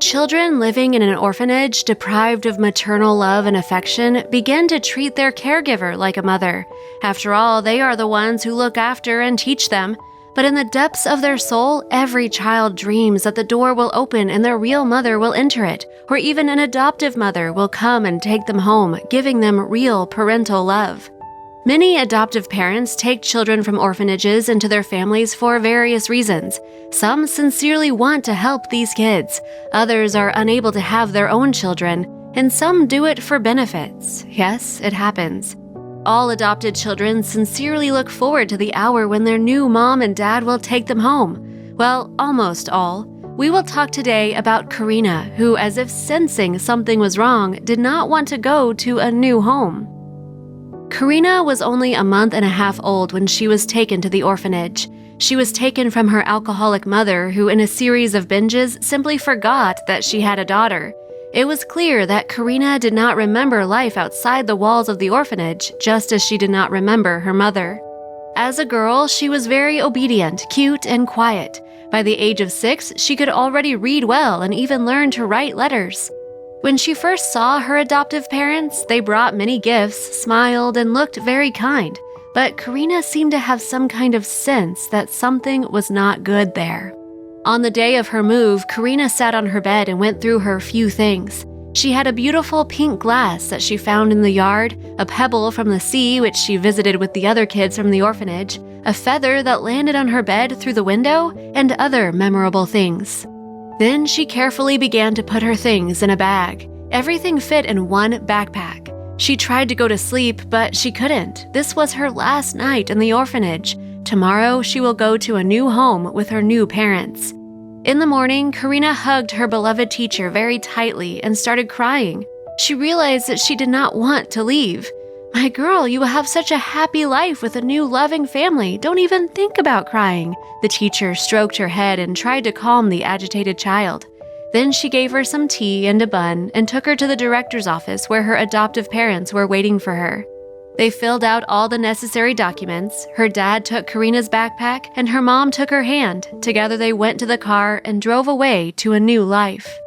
Children living in an orphanage, deprived of maternal love and affection, begin to treat their caregiver like a mother. After all, they are the ones who look after and teach them. But in the depths of their soul, every child dreams that the door will open and their real mother will enter it, or even an adoptive mother will come and take them home, giving them real parental love. Many adoptive parents take children from orphanages into their families for various reasons. Some sincerely want to help these kids, others are unable to have their own children, and some do it for benefits. Yes, it happens. All adopted children sincerely look forward to the hour when their new mom and dad will take them home. Well, almost all. We will talk today about Karina, who, as if sensing something was wrong, did not want to go to a new home. Karina was only a month and a half old when she was taken to the orphanage. She was taken from her alcoholic mother, who in a series of binges simply forgot that she had a daughter. It was clear that Karina did not remember life outside the walls of the orphanage, just as she did not remember her mother. As a girl, she was very obedient, cute, and quiet. By the age of 6, she could already read well and even learn to write letters. When she first saw her adoptive parents, they brought many gifts, smiled, and looked very kind. But Karina seemed to have some kind of sense that something was not good there. On the day of her move, Karina sat on her bed and went through her few things. She had a beautiful pink glass that she found in the yard, a pebble from the sea which she visited with the other kids from the orphanage, a feather that landed on her bed through the window, and other memorable things. Then she carefully began to put her things in a bag. Everything fit in one backpack. She tried to go to sleep, but she couldn't. This was her last night in the orphanage. Tomorrow, she will go to a new home with her new parents. In the morning, Karina hugged her beloved teacher very tightly and started crying. She realized that she did not want to leave. "My girl, you will have such a happy life with a new loving family. Don't even think about crying." The teacher stroked her head and tried to calm the agitated child. Then she gave her some tea and a bun and took her to the director's office where her adoptive parents were waiting for her. They filled out all the necessary documents. Her dad took Karina's backpack and her mom took her hand. Together they went to the car and drove away to a new life.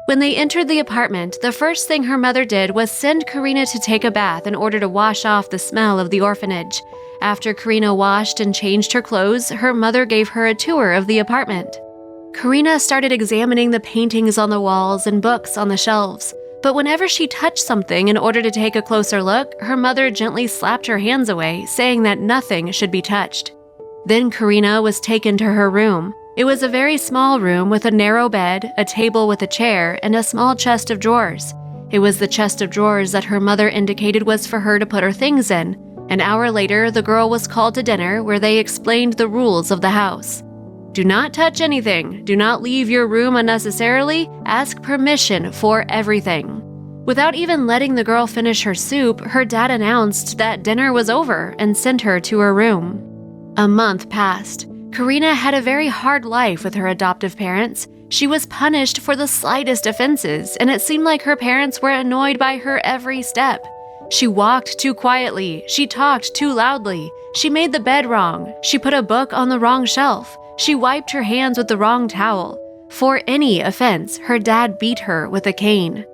When they entered the apartment, the first thing her mother did was send Karina to take a bath in order to wash off the smell of the orphanage. After Karina washed and changed her clothes, her mother gave her a tour of the apartment. Karina started examining the paintings on the walls and books on the shelves. But whenever she touched something in order to take a closer look, her mother gently slapped her hands away, saying that nothing should be touched. Then Karina was taken to her room. It was a very small room with a narrow bed, a table with a chair, and a small chest of drawers. It was the chest of drawers that her mother indicated was for her to put her things in. An hour later, the girl was called to dinner where they explained the rules of the house. Do not touch anything. Do not leave your room unnecessarily. Ask permission for everything. Without even letting the girl finish her soup, her dad announced that dinner was over and sent her to her room. A month passed. Karina had a very hard life with her adoptive parents. She was punished for the slightest offenses, and it seemed like her parents were annoyed by her every step. She walked too quietly. She talked too loudly. She made the bed wrong. She put a book on the wrong shelf. She wiped her hands with the wrong towel. For any offense, her dad beat her with a cane.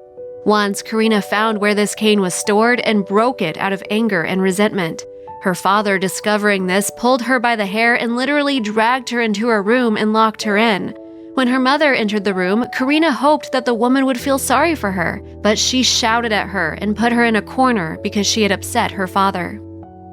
Once, Karina found where this cane was stored and broke it out of anger and resentment. Her father, discovering this, pulled her by the hair and literally dragged her into her room and locked her in. When her mother entered the room, Karina hoped that the woman would feel sorry for her, but she shouted at her and put her in a corner because she had upset her father.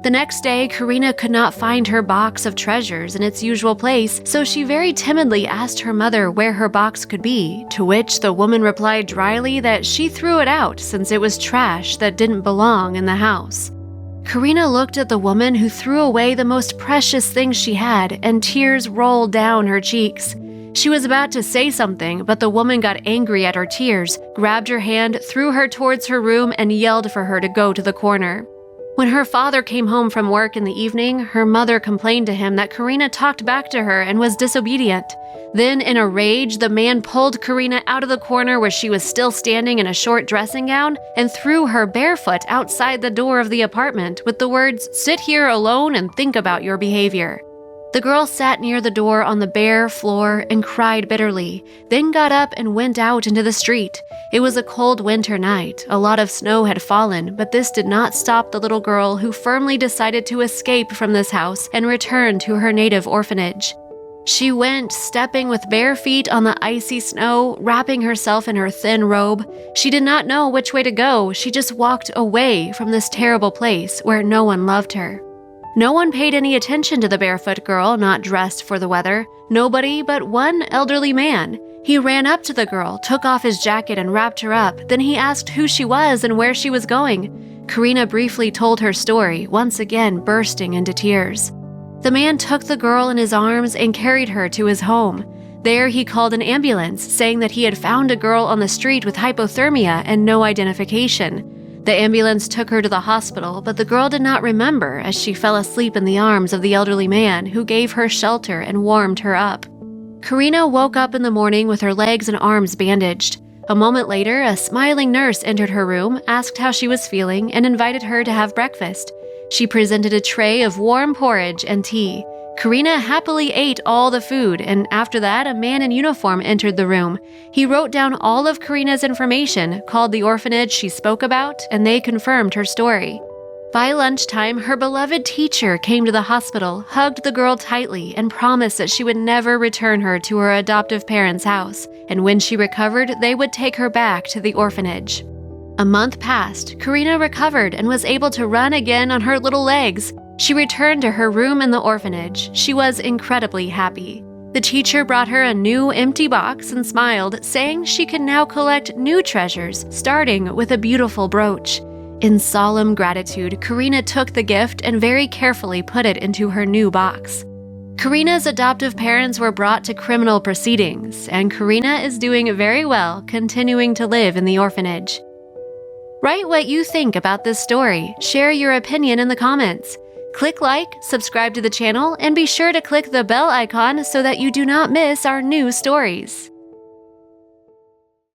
The next day, Karina could not find her box of treasures in its usual place, so she very timidly asked her mother where her box could be, to which the woman replied dryly that she threw it out since it was trash that didn't belong in the house. Karina looked at the woman who threw away the most precious things she had, and tears rolled down her cheeks. She was about to say something, but the woman got angry at her tears, grabbed her hand, threw her towards her room, and yelled for her to go to the corner. When her father came home from work in the evening, her mother complained to him that Karina talked back to her and was disobedient. Then, in a rage, the man pulled Karina out of the corner where she was still standing in a short dressing gown and threw her barefoot outside the door of the apartment with the words, "Sit here alone and think about your behavior." The girl sat near the door on the bare floor and cried bitterly, then got up and went out into the street. It was a cold winter night. A lot of snow had fallen, but this did not stop the little girl, who firmly decided to escape from this house and return to her native orphanage. She went, stepping with bare feet on the icy snow, wrapping herself in her thin robe. She did not know which way to go. She just walked away from this terrible place where no one loved her. No one paid any attention to the barefoot girl not dressed for the weather. Nobody but one elderly man. He ran up to the girl, took off his jacket and wrapped her up. Then he asked who she was and where she was going. Karina briefly told her story, once again bursting into tears. The man took the girl in his arms and carried her to his home. There he called an ambulance, saying that he had found a girl on the street with hypothermia and no identification. The ambulance took her to the hospital, but the girl did not remember as she fell asleep in the arms of the elderly man, who gave her shelter and warmed her up. Karina woke up in the morning with her legs and arms bandaged. A moment later, a smiling nurse entered her room, asked how she was feeling, and invited her to have breakfast. She presented a tray of warm porridge and tea. Karina happily ate all the food, and after that, a man in uniform entered the room. He wrote down all of Karina's information, called the orphanage she spoke about, and they confirmed her story. By lunchtime, her beloved teacher came to the hospital, hugged the girl tightly, and promised that she would never return her to her adoptive parents' house, and when she recovered, they would take her back to the orphanage. A month passed. Karina recovered and was able to run again on her little legs. She returned to her room in the orphanage. She was incredibly happy. The teacher brought her a new empty box and smiled, saying she could now collect new treasures, starting with a beautiful brooch. In solemn gratitude, Karina took the gift and very carefully put it into her new box. Karina's adoptive parents were brought to criminal proceedings, and Karina is doing very well, continuing to live in the orphanage. Write what you think about this story. Share your opinion in the comments. Click like, subscribe to the channel, and be sure to click the bell icon so that you do not miss our new stories.